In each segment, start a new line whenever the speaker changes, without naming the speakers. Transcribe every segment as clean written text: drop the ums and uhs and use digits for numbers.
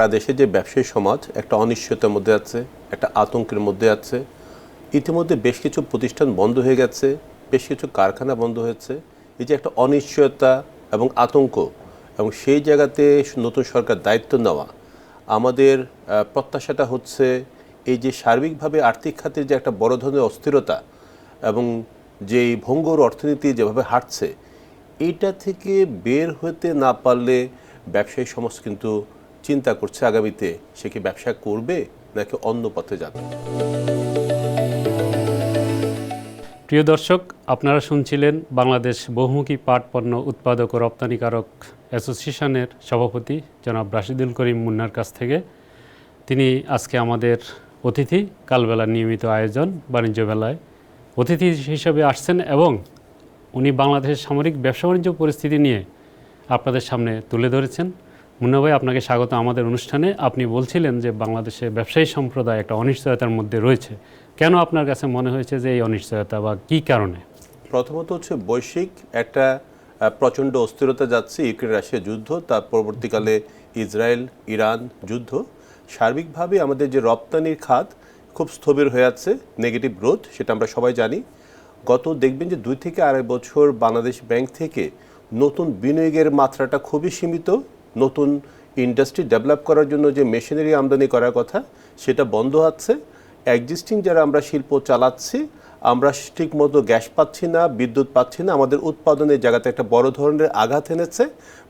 সারা দেশে যে ব্যবসায়ী সমাজ একটা অনিশ্চয়তার মধ্যে আছে, একটা আতঙ্কের মধ্যে আছে। ইতিমধ্যে বেশ কিছু প্রতিষ্ঠান বন্ধ হয়ে গেছে, বেশ কিছু কারখানা বন্ধ হয়েছে। এই যে একটা অনিশ্চয়তা এবং আতঙ্ক, এবং সেই জায়গাতে নতুন সরকার দায়িত্ব নেওয়া, আমাদের প্রত্যাশাটা হচ্ছে এই যে সার্বিকভাবে আর্থিক খাতের যে একটা বড় ধরনের অস্থিরতা এবং যেই ভঙ্গুর অর্থনীতি যেভাবে হাঁটছে, এইটা থেকে বের হতে না পারলে ব্যবসায়ী সমাজ কিন্তু চিন্তা করছে আগামীতে সে কি ব্যবসা করবে নাকি অন্য পথে যাবে।
প্রিয় দর্শক, আপনারা শুনছিলেন বাংলাদেশ বহুমুখী পাট পণ্য উৎপাদক ও রপ্তানিকারক অ্যাসোসিয়েশনের সভাপতি জনাব রাশিদুল করিম মুন্নার কাছ থেকে। তিনি আজকে আমাদের অতিথি, কালবেলার নিয়মিত আয়োজন বাণিজ্য মেলায় অতিথি হিসেবে আসছেন এবং উনি বাংলাদেশের সামরিক ব্যবসা বাণিজ্য পরিস্থিতি নিয়ে আপনাদের সামনে তুলে ধরেছেন। মুন্না ভাই, আপনাকে স্বাগত আমাদের অনুষ্ঠানে। আপনি বলছিলেন যে বাংলাদেশে ব্যবসায়ী সম্প্রদায় একটা অনিশ্চয়তার মধ্যে রয়েছে। কেন আপনার কাছে মনে হয়েছে যে এই অনিশ্চয়তা, বা কী কারণে?
প্রথমত হচ্ছে বৈশ্বিক একটা প্রচণ্ড অস্থিরতা যাচ্ছে, ইউক্রেন রাশিয়া যুদ্ধ, তার পরবর্তীকালে ইসরায়েল ইরান যুদ্ধ। সার্বিকভাবে আমাদের যে রপ্তানির খাত খুব স্থবির হয়ে আছে, নেগেটিভ গ্রোথ, সেটা আমরা সবাই জানি। দেখবেন যে 2 থেকে আড়াই বছর বাংলাদেশ ব্যাংক থেকে নতুন বিনিয়োগের মাত্রাটা খুবই সীমিত। নতুন ইন্ডাস্ট্রি ডেভেলপ করার জন্য যে মেশিনারি আমদানি করার কথা, সেটা বন্ধ আছে। এক্সিস্টিং যারা আমরা শিল্প চালাচ্ছি, আমরা ঠিকমতো গ্যাস পাচ্ছি না, বিদ্যুৎ পাচ্ছি না, আমাদের উৎপাদনের জায়গাতে একটা বড় ধরনের আঘাত এনেছে।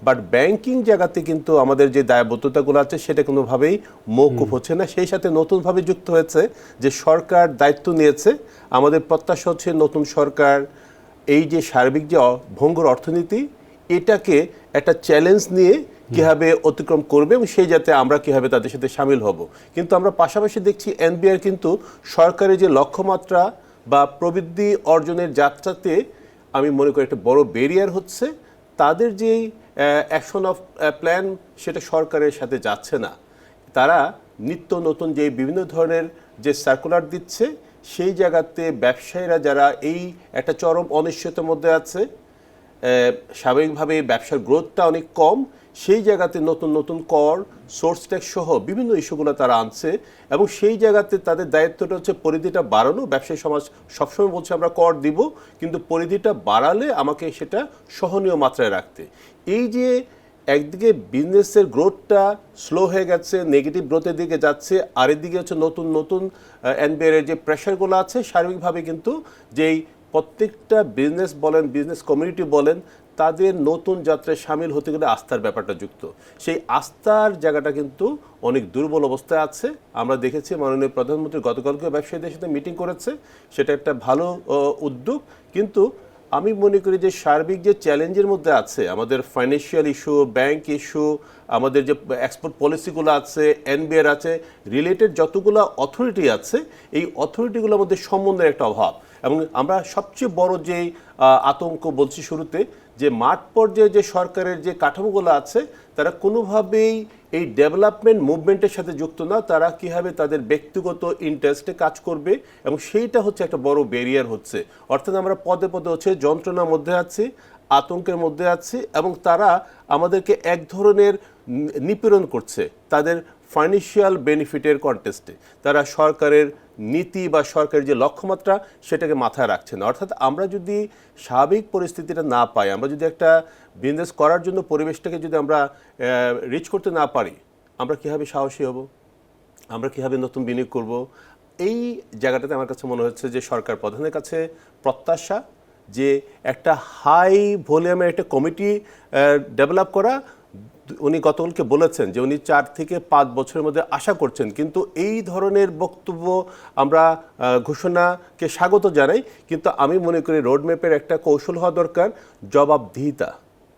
বাট ব্যাংকিং জায়গাতে কিন্তু আমাদের যে দায়বদ্ধতাগুলো আছে সেটা কোনোভাবেই মওকুফ হচ্ছে না। সেই সাথে নতুনভাবে যুক্ত হয়েছে যে সরকার দায়িত্ব নিয়েছে। আমাদের প্রত্যাশা হচ্ছে নতুন সরকার এই যে সার্বিক যে ভঙ্গুর অর্থনীতি, এটাকে একটা চ্যালেঞ্জ নিয়ে কীভাবে অতিক্রম করবে এবং সেই যাতে আমরা কীভাবে তাদের সাথে সামিল হব। কিন্তু আমরা পাশাপাশি দেখছি এনবিআর কিন্তু সরকারের যে লক্ষ্যমাত্রা বা প্রবৃদ্ধি অর্জনের যাত্রাতে আমি মনে করি একটা বড় ব্যারিয়ার হচ্ছে। তাদের যেই অ্যাকশন অফ প্ল্যান, সেটা সরকারের সাথে যাচ্ছে না। তারা নিত্য নতুন যে বিভিন্ন ধরনের যে সার্কুলার দিচ্ছে, সেই জায়গাতে ব্যবসায়ীরা যারা এই একটা চরম অনিশ্চয়তার মধ্যে আছে, স্বাভাবিকভাবে ব্যবসার গ্রোথটা অনেক কম, সেই জায়গাতে নতুন নতুন কর, সোর্স ট্যাক্স সহ বিভিন্ন ইস্যুগুলো তারা আনছে। এবং সেই জায়গাতে তাদের দায়িত্বটা হচ্ছে পরিধিটা বাড়ানো। ব্যবসায়ী সমাজ সবসময় বলছে আমরা কর দিব, কিন্তু পরিধিটা বাড়ালে আমাকে সেটা সহনীয় মাত্রায় রাখতে। এই যে একদিকে বিজনেসের গ্রোথটা স্লো হয়ে গেছে, নেগেটিভ গ্রোথের দিকে যাচ্ছে, আরেকদিকে হচ্ছে নতুন নতুন এনবিআর যে প্রেশারগুলো আছে, সার্বিকভাবে কিন্তু যেই প্রত্যেকটা বিজনেস বলেন, বিজনেস কমিউনিটি বলেন, তাদের নতুন যাত্রায় সামিল হতে গেলে আস্থার ব্যাপারটা যুক্ত। সেই আস্থার জায়গাটা কিন্তু অনেক দুর্বল অবস্থায় আছে। আমরা দেখেছি মাননীয় প্রধানমন্ত্রী গতকালকে ব্যবসায়ীদের সাথে মিটিং করেছে, সেটা একটা ভালো উদ্যোগ। কিন্তু আমি মনে করি যে সার্বিক যে চ্যালেঞ্জের মধ্যে আছে, আমাদের ফাইন্যান্সিয়াল ইস্যু, ব্যাংক ইস্যু, আমাদের যে এক্সপোর্ট পলিসিগুলো আছে, এনবিআর আছে, রিলেটেড যতগুলো অথরিটি আছে, এই অথরিটিগুলোর মধ্যে সমন্বয়ের একটা অভাব। এবং আমরা সবচেয়ে বড় যেই আতঙ্ক বলছি শুরুতে, যে মাঠ পর্যায়ে যে সরকারের যে কাঠামোগুলো আছে, তারা কোনোভাবেই এই ডেভেলপমেন্ট মুভমেন্টের সাথে যুক্ত না। তারা কীভাবে তাদের ব্যক্তিগত ইন্টারেস্টে কাজ করবে, এবং সেইটা হচ্ছে একটা বড় ব্যারিয়ার হচ্ছে। অর্থাৎ আমরা পদে পদে হচ্ছে যন্ত্রণার মধ্যে আছি, আতঙ্কের মধ্যে আছি, এবং তারা আমাদেরকে এক ধরনের নিপীড়ন করছে তাদের ফাইন্যান্সিয়াল বেনিফিটের কন্টেস্টে। তারা সরকারের নীতি বা সরকারের যে লক্ষ্যমাত্রা, সেটাকে মাথায় রাখছে না। অর্থাৎ আমরা যদি স্বাভাবিক পরিস্থিতিটা না পাই, আমরা যদি একটা বিজনেস করার জন্য পরিবেশটাকে যদি আমরা রিচ করতে না পারি, আমরা কীভাবে সাহসী হব, আমরা কীভাবে নতুন বিনিয়োগ করব? এই জায়গাটাতে আমার কাছে মনে হচ্ছে যে সরকার প্রধানের কাছে প্রত্যাশা যে একটা হাই ভলিউমের একটা কমিটি ডেভেলপ করা। উনি গতকালকে বলেছেন যে উনি 4 থেকে 5 বছরের মধ্যে আশা করছেন। কিন্তু এই ধরনের বক্তব্য আমরা ঘোষণাকে স্বাগত জানাই, কিন্তু আমি মনে করি রোডম্যাপের একটা কৌশল হওয়া দরকার, জবাবদিহিতা।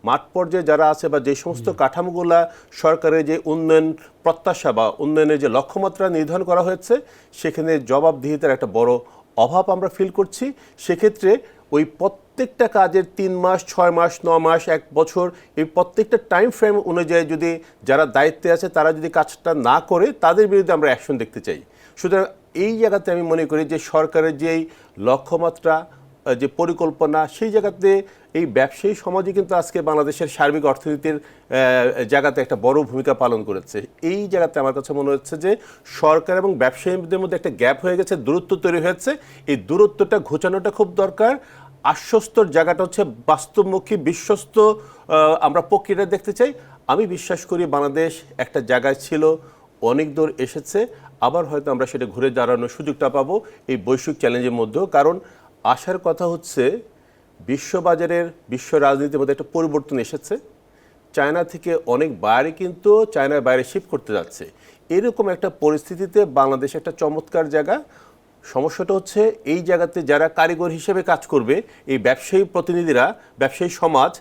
মাঠ পর্যায়ে যারা আছে বা যে সমস্ত কাঠামোগুলা সরকারের যে উন্নয়ন প্রত্যাশা বা উন্নয়নের যে লক্ষ্যমাত্রা নির্ধারণ করা হয়েছে, সেখানে জবাবদিহিতার একটা বড় অভাব আমরা ফিল করছি। সেক্ষেত্রে ওই প্রত্যেকটা কাজের 3 মাস, 6 মাস, 9 মাস, 1 বছর, এই প্রত্যেকটা টাইম ফ্রেম অনুযায়ী যদি যারা দায়িত্বে আছে তারা যদি কাজটা না করে, তাদের বিরুদ্ধে আমরা অ্যাকশন দেখতে চাই। সুতরাং এই জায়গাতে আমি মনে করি যে সরকারের যেই লক্ষ্যমাত্রা, যে পরিকল্পনা, সেই জায়গাতে এই ব্যবসায়ী সমাজই কিন্তু আজকে বাংলাদেশের সার্বিক অর্থনীতির জায়গাতে একটা বড় ভূমিকা পালন করেছে। এই জায়গাতে আমার কাছে মনে হচ্ছে যে সরকার এবং ব্যবসায়ীদের মধ্যে একটা গ্যাপ হয়ে গেছে, দূরত্ব তৈরি হয়েছে। এই দূরত্বটা ঘোচানোটা খুব দরকার। আশ্বস্তর জায়গাটা হচ্ছে বাস্তবমুখী, বিশ্বস্ত আমরা প্রক্রিয়া দেখতে চাই। আমি বিশ্বাস করি বাংলাদেশ একটা জায়গায় ছিল, অনেক দূর এসেছে, আবার হয়তো আমরা সেটা ঘুরে দাঁড়ানোর সুযোগটা পাবো এই বৈশ্বিক চ্যালেঞ্জের মধ্যেও। কারণ আসার কথা হচ্ছে বিশ্ববাজারের, বিশ্ব রাজনীতির মধ্যে একটা পরিবর্তন এসেছে। চায়না থেকে অনেক বাইরে কিন্তু চায়নার বাইরে শিফট করতে যাচ্ছে। এরকম একটা পরিস্থিতিতে বাংলাদেশ একটা চমৎকার জায়গা। সমস্যাটা হচ্ছে এই জায়গাতে যারা কারিগর হিসেবে কাজ করবে, এই ব্যবসায়ী প্রতিনিধিরা, ব্যবসায়ী সমাজ,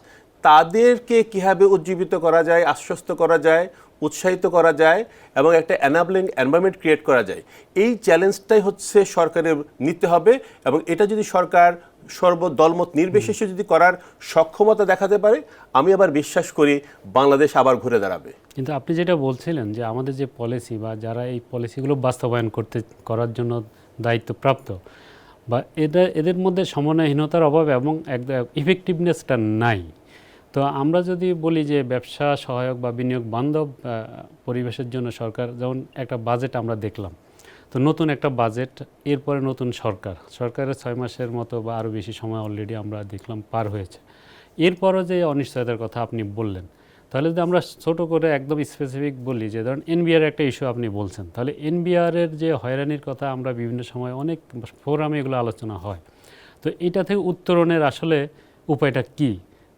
তাদেরকে কীভাবে উজ্জীবিত করা যায়, আশ্বস্ত করা যায়, উৎসাহিত করা যায় এবং একটা এনাবলিং এনভায়রনমেন্ট ক্রিয়েট করা যায়, এই চ্যালেঞ্জটাই হচ্ছে সরকারের নিতে হবে। এবং এটা যদি সরকার সর্বদলমত নির্বিশেষে যদি করার সক্ষমতা দেখাতে পারে, আমি আবার বিশ্বাস করি বাংলাদেশ আবার ঘুরে দাঁড়াবে।
কিন্তু আপনি যেটা বলছিলেন যে আমাদের যে পলিসি বা যারা এই পলিসিগুলো বাস্তবায়ন করার জন্য দায়িত্বপ্রাপ্ত, বা এদের মধ্যে সমন্বয়হীনতার অভাব এবং ইফেক্টিভনেসটা নাই। তো আমরা যদি বলি যে ব্যবসা সহায়ক বা বিনিয়োগ বান্ধব পরিবেশের জন্য সরকার, যেমন একটা বাজেট আমরা দেখলাম, তো নতুন একটা বাজেট, এরপরে নতুন সরকারের 6 মাসের মতো বা আরও বেশি সময় অলরেডি আমরা দেখলাম পার হয়েছে। এরপরও যে অনিশ্চয়তার কথা আপনি বললেন, তাহলে যদি আমরা ছোট করে একদম স্পেসিফিক বলি যে ধরুন এনবিআর একটা ইস্যু আপনি বলছেন, তাহলে এনবিআরের যে হয়রানির কথা আমরা বিভিন্ন সময় অনেক ফোরামে এগুলো আলোচনা হয়। তো এটা থেকে উত্তরণের আসলে উপায়টা কী?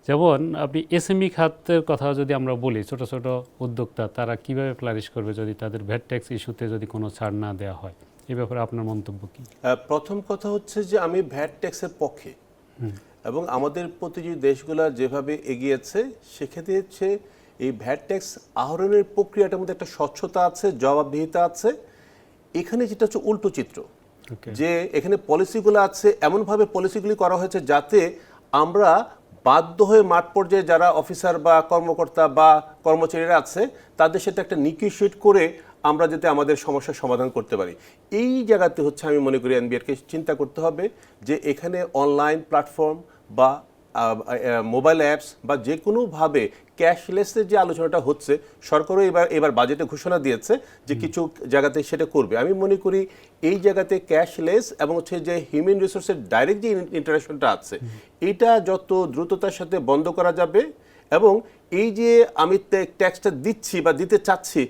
যেমন আপনি এসএমই খাতের কথা যদি আমরা বলি, ছোট ছোট উদ্যোক্তা তারা কিভাবে ফ্লারিশ করবে যদি তাদের ভ্যাট ট্যাক্স ইস্যুতে যদি কোনো ছাড় না দেওয়া হয়? এই ব্যাপারে আপনার মন্তব্য কী?
প্রথম কথা হচ্ছে যে আমি ভ্যাট ট্যাক্সের পক্ষে, এবং আমাদের প্রতিযোগী দেশগুলো যেভাবে এগিয়েছে সেক্ষেত্রে হচ্ছে এই ভ্যাট ট্যাক্স আহরণের প্রক্রিয়াটার মধ্যে একটা স্বচ্ছতা আছে, জবাবদিহিতা আছে। এখানে যেটা হচ্ছে উল্টো চিত্র, যে এখানে পলিসিগুলো আছে, এমনভাবে পলিসিগুলি করা হয়েছে যাতে আমরা বাধ্য হয়ে মাঠ পর্যায়ে যারা অফিসার বা কর্মকর্তা বা কর্মচারীরা আছে তাদের সাথে একটা নিগোশিয়েট করে আমরা যাতে আমাদের সমস্যার সমাধান করতে পারি। এই জায়গাতে হচ্ছে আমি মনে করি এনবিআরকে চিন্তা করতে হবে যে এখানে অনলাইন প্ল্যাটফর্ম বা মোবাইল অ্যাপস বা যে কোনোভাবে ক্যাশলেসের যে আলোচনাটা হচ্ছে, সরকারও এবার বাজেটে ঘোষণা দিয়েছে যে কিছু জায়গাতে সেটা করবে। আমি মনে করি এই জায়গাতে ক্যাশলেস এবং হচ্ছে যে হিউম্যান রিসোর্সের ডাইরেক্ট যে ইন্টারাকশনটা আছে, এটা যত দ্রুততার সাথে বন্ধ করা যাবে। এবং এই যে আমি ট্যাক্সটা দিচ্ছি বা দিতে চাচ্ছি,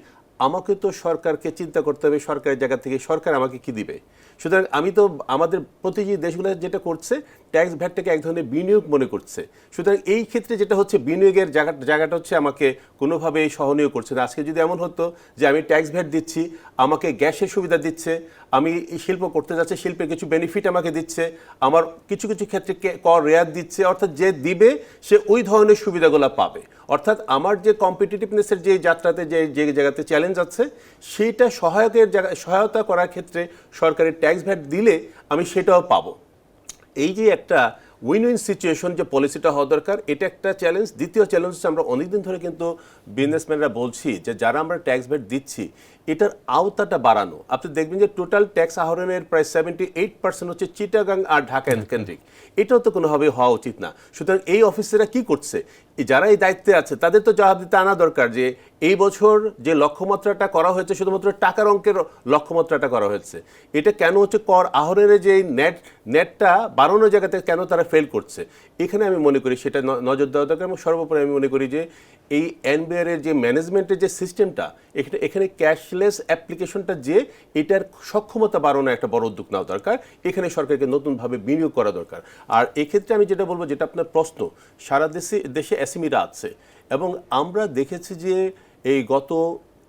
আমাকে তো সরকারকে চিন্তা করতে হবে সরকারের জায়গা থেকে সরকার আমাকে কি দিবে। সুতরাং আমি তো আমাদের প্রতিটি দেশগুলো যেটা করছে ট্যাক্স ভ্যাটটাকে এক ধরনের বিনিয়োগ মনে করছে। সুতরাং এই ক্ষেত্রে যেটা হচ্ছে বিনিয়োগের জায়গাটা হচ্ছে আমাকে কোনোভাবে সহনীয় করছে না। আজকে যদি এমন হতো যে আমি ট্যাক্স ভ্যাট দিচ্ছি, আমাকে গ্যাসের সুবিধা দিচ্ছে, আমি শিল্প করতে যাচ্ছি, শিল্পের কিছু বেনিফিট আমাকে দিচ্ছে, আমার কিছু কিছু ক্ষেত্রে কর রেয়াত দিচ্ছে, অর্থাৎ যে দিবে সে ওই ধরনের সুবিধাগুলো পাবে। অর্থাৎ আমার যে কম্পিটিটিভনেসের যে যাত্রাতে যে জায়গাতে চ্যালেঞ্জ আছে, সেইটা সহায়তা করার ক্ষেত্রে সরকারের ট্যাক্স ভ্যাট দিলে আমি সেটাও পাবো। এই যে একটা উইন উইন সিচুয়েশন যে পলিসিটা হওয়া দরকার, এটা একটা চ্যালেঞ্জ। দ্বিতীয় চ্যালেঞ্জ হচ্ছে আমরা অনেকদিন ধরে কিন্তু বিজনেসম্যানরা বলছি যে যারা আমরা ট্যাক্স ভ্যাট দিচ্ছি এটার আওতাটা বাড়ানো। আপনি দেখবেন যে টোটাল ট্যাক্স আহরণের প্রায় 78% হচ্ছে চিটাগাং আর ঢাকা কেন্দ্রিক। এটাও তো কোনোভাবে হওয়া উচিত না। সুতরাং এই অফিসাররা কি করছে, যারা এই দায়িত্বে আছে তাদের তো জবাব দিতে আনা দরকার যে এই বছর যে লক্ষ্যমাত্রাটা করা হয়েছে শুধুমাত্র টাকার অঙ্কের লক্ষ্যমাত্রাটা করা হয়েছে, এটা কেন হচ্ছে কর আহরণের যে নেটটা বাড়ানোর জায়গাতে কেন তারা ফেল করছে। এখানে আমি মনে করি সেটা নজর দেওয়া দরকার। এবং সর্বোপরি আমি মনে করি যে এই এনবিআর এর যে ম্যানেজমেন্টের যে সিস্টেমটা, এখানে ক্যাশলেস অ্যাপ্লিকেশনটা যে এটার সক্ষমতা বাড়ানো একটা বড় উদ্যোগ নেওয়া দরকার। এখানে সরকারকে নতুনভাবে বিনিয়োগ করা দরকার। আর এক্ষেত্রে আমি যেটা বলবো, যেটা আপনার প্রশ্ন, সারা দেশে এসএমইরা আছে এবং আমরা দেখেছি যে এই গত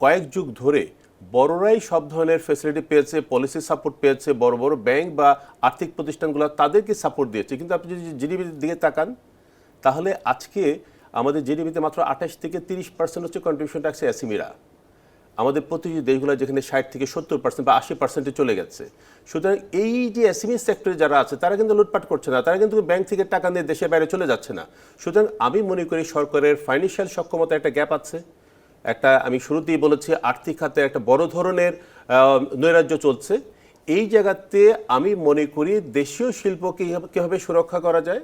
কয়েক যুগ ধরে বড়রাই সব ধরনের ফ্যাসিলিটি পেয়েছে, পলিসি সাপোর্ট পেয়েছে, বড় বড় ব্যাংক বা আর্থিক প্রতিষ্ঠানগুলো তাদেরকে সাপোর্ট দিয়েছে। কিন্তু আপনি যদি জিডিপির দিকে তাকান, তাহলে আজকে আমাদের জিডিপিতে মাত্র 28 থেকে 30% হচ্ছে কন্ট্রিবিউশন ট্যাক্সে এসএমইরা। আমাদের প্রতিটি দেশগুলো যেখানে 60 থেকে 70% বা 80% চলে গেছে। সুতরাং এই যে এসএমই সেক্টরে যারা আছে তারা কিন্তু লুটপাট করছে না, তারা কিন্তু ব্যাংক থেকে টাকা নিয়ে দেশের বাইরে চলে যাচ্ছে না। সুতরাং আমি মনে করি সরকারের ফাইন্যান্সিয়াল সক্ষমতা একটা গ্যাপ আছে। আমি শুরুতেই বলেছি আর্থিক খাতে একটা বড় ধরনের নৈরাজ্য চলছে। এই জায়গাতে আমি মনে করি দেশীয় শিল্পকে কীভাবে সুরক্ষা করা যায়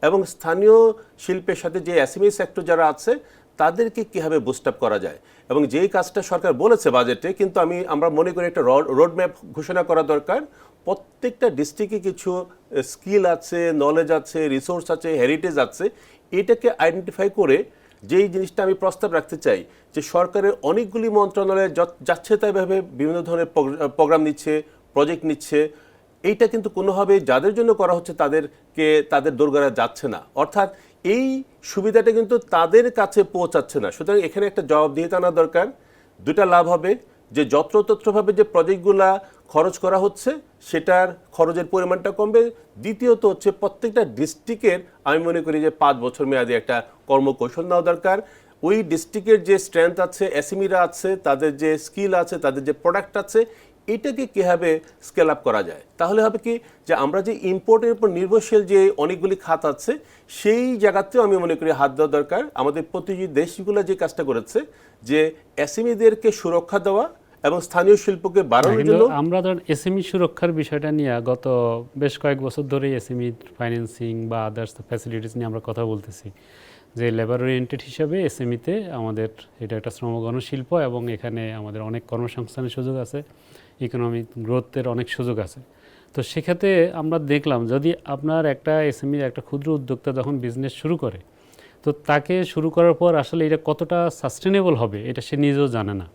এবং স্থানীয় শিল্পের সাথে যে এসএমই সেক্টর যারা আছে তাদেরকে কীভাবে বুস্ট আপ করা যায় এবং যেই কাজটা সরকার বলেছে বাজেটে, কিন্তু আমরা মনে করি একটা রোডম্যাপ ঘোষণা করা দরকার। প্রত্যেকটা ডিস্ট্রিক্টে কিছু স্কিল আছে, নলেজ আছে, রিসোর্স আছে, হেরিটেজ আছে, এটাকে আইডেন্টিফাই করে যেই জিনিসটা আমি প্রস্তাব রাখতে চাই যে সরকারের অনেকগুলি মন্ত্রণালয়ে যাচ্ছে তাইভাবে বিভিন্ন ধরনের প্রোগ্রাম নিচ্ছে, প্রজেক্ট নিচ্ছে, এইটা কিন্তু কোনোভাবে যাদের জন্য করা হচ্ছে তাদের দোরগোড়ায় যাচ্ছে না, অর্থাৎ এই সুবিধাটা কিন্তু তাদের কাছে পৌঁছাচ্ছে না। সুতরাং এখানে একটা জবাবদিহিতা আনা দরকার। দুটা লাভ হবে, যে যত্রতত্রভাবে যে প্রজেক্টগুলা খরচ করা হচ্ছে সেটার খরচের পরিমাণটা কমবে। দ্বিতীয়ত হচ্ছে প্রত্যেকটা ডিস্ট্রিক্টের আমি মনে করি যে 5 বছর মেয়াদী একটা কর্মকৌশল নেওয়া দরকার। ওই ডিস্ট্রিক্টের যে স্ট্রেংথ আছে, এসএমইরা আছে, তাদের যে স্কিল আছে, তাদের যে প্রোডাক্ট আছে, এটাকে কীভাবে স্কেল আপ করা যায়। তাহলে হবে কি যে আমরা যে ইম্পোর্টের উপর নির্ভরশীল যে অনেকগুলি খাত আছে সেই জায়গাতেও আমি মনে করি হাত দেওয়া দরকার। আমাদের প্রতিযোগী দেশগুলো যে কাজটা করেছে যে এসএমইদেরকে সুরক্ষা দেওয়া এবং স্থানীয় শিল্পকে বাড়ানোর জন্য,
আমরা ধরেন এসএমই সুরক্ষার বিষয়টা নিয়ে গত বেশ কয়েক বছর ধরে এসএমই ফাইন্যান্সিং বা আদার্স ফ্যাসিলিটিস নিয়ে আমরা কথা বলতেছি যে লেবার ওরিয়েন্টেড হিসাবে এসএমইতে আমাদের এটা একটা শ্রমগণ শিল্প এবং এখানে আমাদের অনেক কর্মসংস্থানের সুযোগ আছে, ইকোনমিক গ্রোথের অনেক সুযোগ আছে। তো সেক্ষেত্রে আমরা দেখলাম যদি আপনার একটা এসএমই একটা ক্ষুদ্র উদ্যোক্তা যখন বিজনেস শুরু করে, তো তাকে শুরু করার পর আসলে এটা কতটা সাস্টেনেবল হবে এটা সে নিজেও জানে না।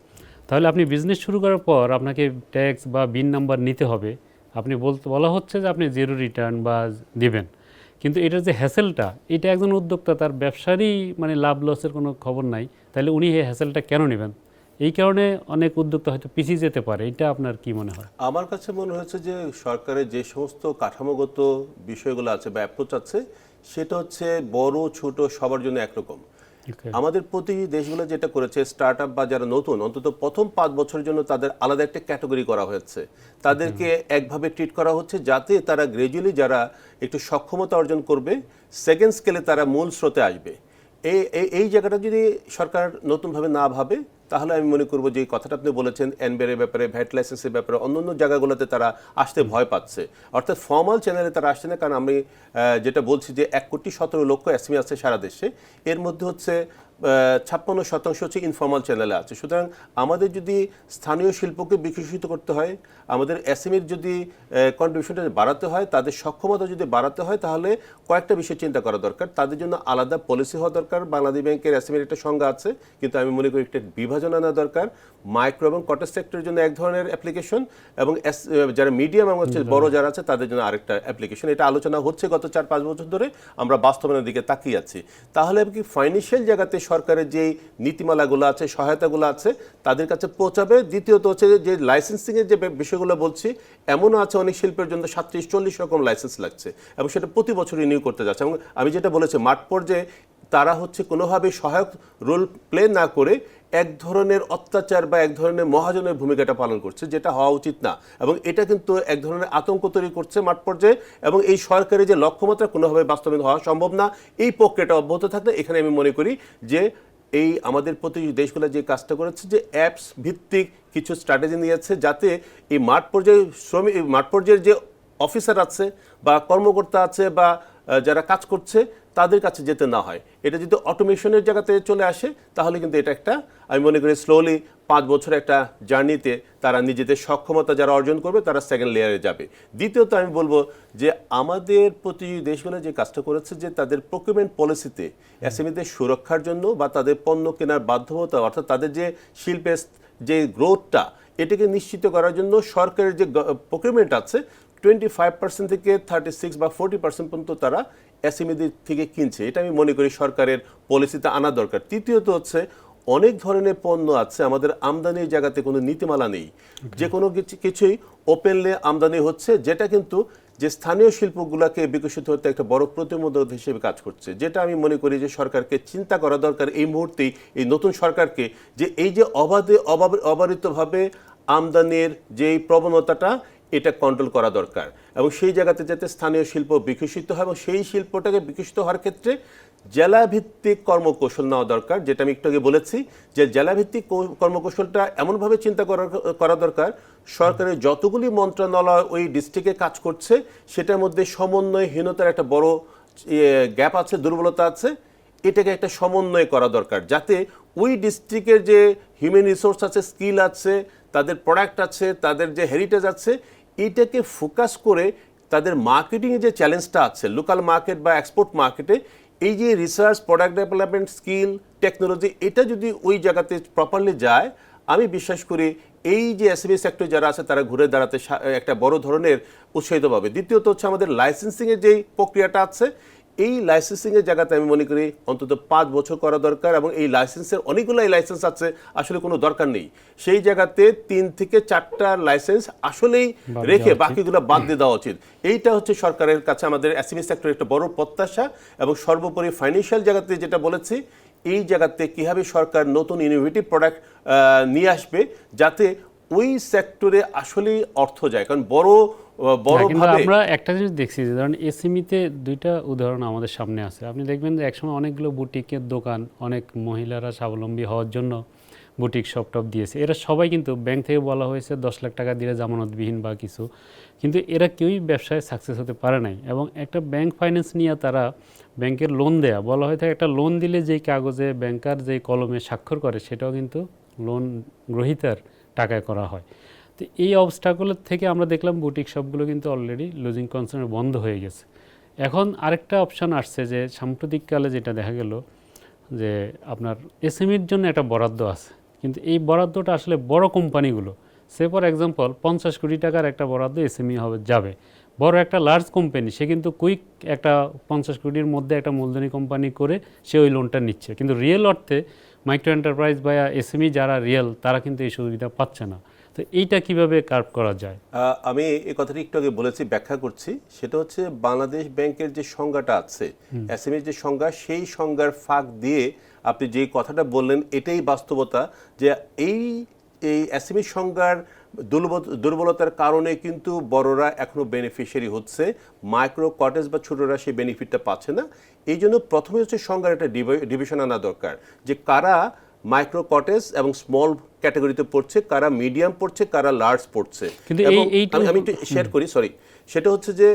তাহলে আপনি বিজনেস শুরু করার পর আপনাকে ট্যাক্স বা বিন নাম্বার নিতে হবে, আপনি বলা হচ্ছে যে আপনি জিরো রিটার্ন বা দিবেন, কিন্তু এটার যে হ্যাসেলটা, এটা একজন উদ্যোক্তা তার ব্যবসারই মানে লাভ লসের কোনো খবর নাই, তাহলে উনি এই হ্যাসেলটা কেন নেবেন? এই কারণে অনেক উদ্যোক্তা হয়তো পিছিয়ে যেতে পারে। এটা আপনার কি মনে হয়?
আমার কাছে মনে হচ্ছে যে সরকারের যে সমস্ত কাঠামোগত বিষয়গুলো আছে বা অ্যাপ্রোচ আছে সেটা হচ্ছে বড় ছোট সবার জন্য একরকম। আমাদের প্রতিটি দেশগুলো যেটা করেছে, স্টার্ট আপ বা যারা নতুন, অন্তত প্রথম 5 বছরের জন্য তাদের আলাদা একটা ক্যাটাগরি করা হয়েছে, তাদেরকে একভাবে ট্রিট করা হচ্ছে যাতে তারা গ্র্যাজুয়ালি যারা একটু সক্ষমতা অর্জন করবে সেকেন্ড স্কেলে তারা মূল স্রোতে আসবে। এই জায়গাটা যদি সরকার নতুনভাবে না ভাবে তাহলে আমি মনে করব যে কথাটা আপনি বলেছেন এনবিআর ব্যাপারে, ভ্যাট লাইসেন্সের ব্যাপারে, অন্যান্য জায়গাগুলোতে তারা আসতে ভয় পাচ্ছে, অর্থাৎ ফর্মাল চ্যানেলে তারা আসছে না। কারণ আমি যেটা বলছি যে 1,17,00,000 এসএমই আছে সারা দেশে, এর মধ্যে হচ্ছে 56% হচ্ছে ইনফর্মাল চ্যানেলে আছে। সুতরাং আমাদের যদি স্থানীয় শিল্পকে বিকশিত করতে হয়, আমাদের এসএমইর যদি কন্ট্রিবিউশনটা বাড়াতে হয়, তাদের সক্ষমতা যদি বাড়াতে হয়, তাহলে কয়েকটা বিষয় চিন্তা করা দরকার। তাদের জন্য আলাদা পলিসি হওয়া দরকার। বাংলাদেশ ব্যাংকের এসএমইর একটা সংজ্ঞা আছে, কিন্তু আমি মনে করি একটা বিভাজন আনা দরকার। মাইক্রো এবং কটেজ সেক্টরের জন্য এক ধরনের অ্যাপ্লিকেশন এবং যারা মিডিয়াম এবং হচ্ছে বড় যারা আছে তাদের জন্য আরেকটা অ্যাপ্লিকেশন। এটা আলোচনা হচ্ছে গত 4-5 বছর ধরে, আমরা বাস্তবায়নের দিকে তাকিয়ে আছি। তাহলে কি ফাইন্যান্সিয়াল জায়গাতে সরকারের যেই নীতিমালাগুলো আছে, সহায়তাগুলো আছে, তাদের কাছে পৌঁছাবে। দ্বিতীয়ত হচ্ছে যে লাইসেন্সিংয়ের যে বিষয়গুলো বলছি, এমনও আছে অনেক শিল্পের জন্য 37-40 রকম লাইসেন্স লাগছে এবং সেটা প্রতি বছর রিনিউ করতে যাচ্ছে। এবং আমি যেটা বলেছি মাঠ পর্যায়ে তারা হচ্ছে কোনোভাবে সহায়ক রোল প্লে না করে এক ধরনের অত্যাচার বা এক ধরনের মহাজনের ভূমিকাটা পালন করছে, যেটা হওয়া উচিত না। এবং এটা কিন্তু এক ধরনের আতঙ্ক তৈরি করছে মাঠ পর্যায়ে, এবং এই সরকারের যে লক্ষ্যমাত্রা কোনোভাবে বাস্তবায়ন হওয়া সম্ভব না। এই প্রক্রিয়াটা অব্যাহত থাকলে এখানে আমি মনে করি যে এই আমাদের প্রতিযোগী দেশগুলো যে কাজটা করেছে যে অ্যাপস ভিত্তিক কিছু স্ট্র্যাটেজি নিয়েছে, যাতে এই মাঠ পর্যায়ের যে অফিসার আছে বা কর্মকর্তা আছে বা যারা কাজ করছে তাদের কাছে যেতে না হয়। এটা যদি অটোমেশনের জায়গাতে চলে আসে তাহলে কিন্তু এটা একটা আমি মনে করি স্লোলি 5 বছর একটা জার্নিতে তারা নিজেদের সক্ষমতা যারা অর্জন করবে তারা সেকেন্ড লেয়ারে যাবে। দ্বিতীয়ত আমি বলবো যে আমাদের প্রতিযোগী দেশগুলো যে কাজটা করেছে যে তাদের প্রকিউরমেন্ট পলিসিতে এসএমইদের সুরক্ষার জন্য বা তাদের পণ্য কেনার বাধ্যবাধকতা, অর্থাৎ তাদের যে শিল্পের যে গ্রোথটা, এটাকে নিশ্চিত করার জন্য সরকারের যে প্রকিউরমেন্ট আছে 25% থেকে 36 বা 40% পর্যন্ত তারা এসএমইদের থেকে কিনছে। এটা আমি মনে করি সরকারের পলিসিতে আনা দরকার। তৃতীয়ত হচ্ছে অনেক ধরনের পণ্য আছে আমাদের আমদানির জায়গাতে কোনো নীতিমালা নেই, যে কোনো কিছুই ওপেনলি আমদানি হচ্ছে, যেটা কিন্তু যে স্থানীয় শিল্পগুলোকে বিকশিত হতে একটা বড় প্রতিবন্ধক হিসেবে কাজ করছে। যেটা আমি মনে করি যে সরকারকে চিন্তা করা দরকার এই মুহূর্তেই, এই নতুন সরকারকে, যে এই যে অবারিতভাবে আমদানির যেই প্রবণতাটা এটা কন্ট্রোল করা দরকার এবং সেই জায়গাতে যাতে স্থানীয় শিল্প বিকশিত হয় এবং সেই শিল্পটাকে বিকশিত হওয়ার ক্ষেত্রে জেলাভিত্তিক কর্মকৌশল নেওয়া দরকার, যেটা আমি একটু আগে বলেছি যে জেলাভিত্তিক কর্মকৌশলটা এমনভাবে চিন্তা করা দরকার, সরকারের যতগুলি মন্ত্রণালয় ওই ডিস্ট্রিক্টে কাজ করছে সেটার মধ্যে সমন্বয়হীনতার একটা বড় গ্যাপ আছে, দুর্বলতা আছে, এটাকে একটা সমন্বয় করা দরকার, যাতে ওই ডিস্ট্রিক্টের যে হিউম্যান রিসোর্স আছে, স্কিল আছে, তাদের প্রোডাক্ট আছে, তাদের যে হেরিটেজ আছে, এইটাকে ফোকাস করে তাদের মার্কেটিংয়ে যে চ্যালেঞ্জটা আছে লোকাল মার্কেট বা এক্সপোর্ট মার্কেটে, এই যে research, product development, skill, technology, এটা যদি ওই জায়গাতে প্রপারলি যায়, আমি বিশ্বাস করি এই যে এসএমই সেক্টর যারা আছে তারা ঘুরে দাঁড়াতে একটা বড় ধরনের উৎসাহিত পাবে। দ্বিতীয়ত হচ্ছে আমাদের লাইসেন্সিংয়ের যেই প্রক্রিয়াটা আছে, এই লাইসেন্সিংয়ের জায়গাতে আমি মনে করি অন্তত 5 বছর করা দরকার, এবং এই লাইসেন্সের অনেকগুলো লাইসেন্স আছে আসলে কোনো দরকার নেই, সেই জায়গাতে 3 থেকে 4টা লাইসেন্স আসলেই রেখে বাকিগুলো বাদ দিয়ে দেওয়া উচিত। এইটা হচ্ছে সরকারের কাছে আমাদের এসএমই সেক্টরের একটা বড় প্রত্যাশা। এবং সর্বোপরি ফাইন্যান্সিয়াল জায়গাতে যেটা বলেছি, এই জায়গাতে কীভাবে সরকার নতুন ইনোভেটিভ প্রোডাক্ট নিয়ে আসবে যাতে ওই সেক্টরে আসলেই অর্থ যায়, কারণ
আমরা একটা জিনিস দেখছি যে ধরেন এসএমইতে দুইটা উদাহরণ আমাদের সামনে আছে। আপনি দেখবেন যে একসময় অনেকগুলো বুটিকের দোকান, অনেক মহিলারা স্বাবলম্বী হওয়ার জন্য বুটিক শপ টপ দিয়েছে, এরা সবাই কিন্তু ব্যাংক থেকে বলা হয়েছে 10 লাখ টাকা দিলে জামানতবিহীন বা কিছু, কিন্তু এরা কেউই ব্যবসায় সাকসেস হতে পারে নাই। এবং একটা ব্যাংক ফাইন্যান্স নিয়ে তারা ব্যাংকের লোন দেয়া বলা হয়ে থাকে, একটা লোন দিলে যেই কাগজে ব্যাংকার যেই কলমে স্বাক্ষর করে সেটাও কিন্তু লোন গ্রহীতার টাকায় করা হয়। তো এই অবস্টাকলের থেকে আমরা দেখলাম বুটিক শপগুলো কিন্তু অলরেডি লুজিং কনসার্নে বন্ধ হয়ে গেছে। এখন আরেকটা অপশান আসছে যে সাম্প্রতিককালে যেটা দেখা গেল যে আপনার এসএমইর জন্য একটা বরাদ্দ আছে, কিন্তু এই বরাদ্দটা আসলে বড় কোম্পানিগুলো, সে ফর এক্সাম্পল 50 কোটি টাকার একটা বরাদ্দ এসএমই যাবে, বড় একটা লার্জ কোম্পানি সে কিন্তু কুইক একটা 50 কোটির মধ্যে একটা মূলধনী কোম্পানি করে সে ওই লোনটা নিচ্ছে, কিন্তু রিয়েল অর্থে মাইক্রো এন্টারপ্রাইজ বা এসএমই যারা রিয়েল তারা কিন্তু এই সুবিধা পাচ্ছে না। তো এইটা কিভাবে কার্ভ করা যায়?
আমি এই কথাটি একটু আগে বলেছি, ব্যাখ্যা করছি। সেটা হচ্ছে বাংলাদেশ ব্যাংকের যে সংজ্ঞাটা আছে, এসএমইর যে সংজ্ঞা, সেই সংজ্ঞার ফাঁক দিয়ে আপনি যে কথাটা বললেন এটাই বাস্তবতা, যে এই এসএমই সংজ্ঞার দুর্বলতার কারণে কিন্তু বড়রা এখনো বেনিফিশিয়ারি হচ্ছে, মাইক্রো কটেজ বা ছোটরা সেই বেনিফিটটা পাচ্ছে না। এই জন্য প্রথমে হচ্ছে সংজ্ঞার একটা ডিভিশন আনা দরকার, যে কারা মাইক্রো কটেজ এবং স্মল ক্যাটাগরিতে পড়ছে, কারা মিডিয়াম পড়ছে, কারা লার্জ পড়ছে। এবং আমি একটু শেয়ার করি, সেটা হচ্ছে যে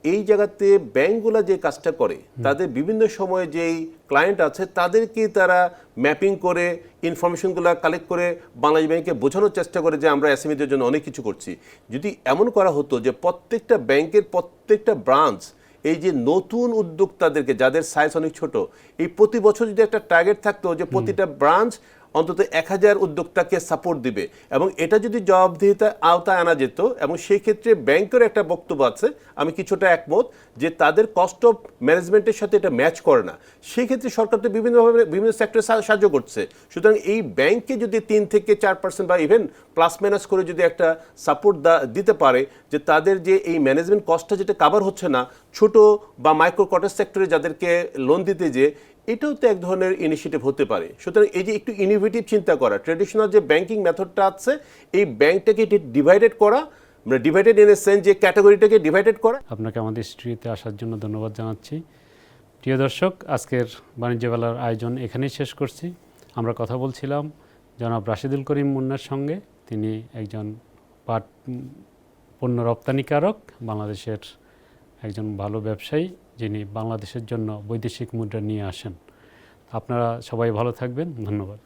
এই জায়গাতে ব্যাংকগুলা যে কাজটা করে, তাদের বিভিন্ন সময়ে যেই ক্লায়েন্ট আছে তাদেরকে তারা ম্যাপিং করে ইনফরমেশনগুলো কালেক্ট করে বাংলাদেশ ব্যাংকে বোঝানোর চেষ্টা করে যে আমরা এসএমইদের জন্য অনেক কিছু করছি। যদি এমন করা হতো যে প্রত্যেকটা ব্যাংকের প্রত্যেকটা ব্রাঞ্চ এই যে নতুন উদ্যোক্তাদেরকে, যাদের সাইজ অনেক ছোট, এই প্রতি বছর যদি একটা টার্গেট থাকতো যে প্রতিটা ব্রাঞ্চ অন্তত 1000 উদ্যোক্তাকে সাপোর্ট দিবে, এবং এটা যদি জবাবদিহিতার আওতায় আনা যেত, এবং সেই ক্ষেত্রে ব্যাংকের একটা বক্তব্য আছে, আমি কিছুটা একমত, যে তাদের কস্ট অফ ম্যানেজমেন্টের সাথে এটা ম্যাচ করে না, সেই ক্ষেত্রে সরকার তো বিভিন্নভাবে বিভিন্ন সেক্টরে সাহায্য করছে। সুতরাং এই ব্যাংকে যদি 3 থেকে 4% বা ইভেন প্লাস মাইনাস করে যদি একটা সাপোর্ট দিতে পারে, যে তাদের যে এই ম্যানেজমেন্ট কস্টটা যেটা কাভার হচ্ছে না ছোট বা মাইক্রো কটেজ সেক্টরে যাদেরকে লোন দিতে, যে এটাও তো এক ধরনের ইনিশিয়েটিভ হতে পারে। সুতরাং এই যে একটু ইনোভেটিভ চিন্তা করা, ট্রেডিশনাল যে ব্যাংকিং মেথডটা আছে, এই ব্যাংকটাকে ডিভাইডেড করা, মানে ডিভাইডেড ইন এ সেন্স যে ক্যাটাগরিটাকে ডিভাইডেড করা।
আপনাকে আমাদের স্টুডিওতে আসার জন্য ধন্যবাদ জানাচ্ছি। প্রিয় দর্শক, আজকের বাণিজ্য মেলার আয়োজন এখানেই শেষ করছি। আমরা কথা বলছিলাম জনাব রাশিদুল করিম মুন্নার সঙ্গে। তিনি একজন পাট পণ্য রপ্তানিকারক, বাংলাদেশের একজন ভালো ব্যবসায়ী, যিনি বাংলাদেশের জন্য বৈদেশিক মুদ্রা নিয়ে আসেন। আপনারা সবাই ভালো থাকবেন, ধন্যবাদ।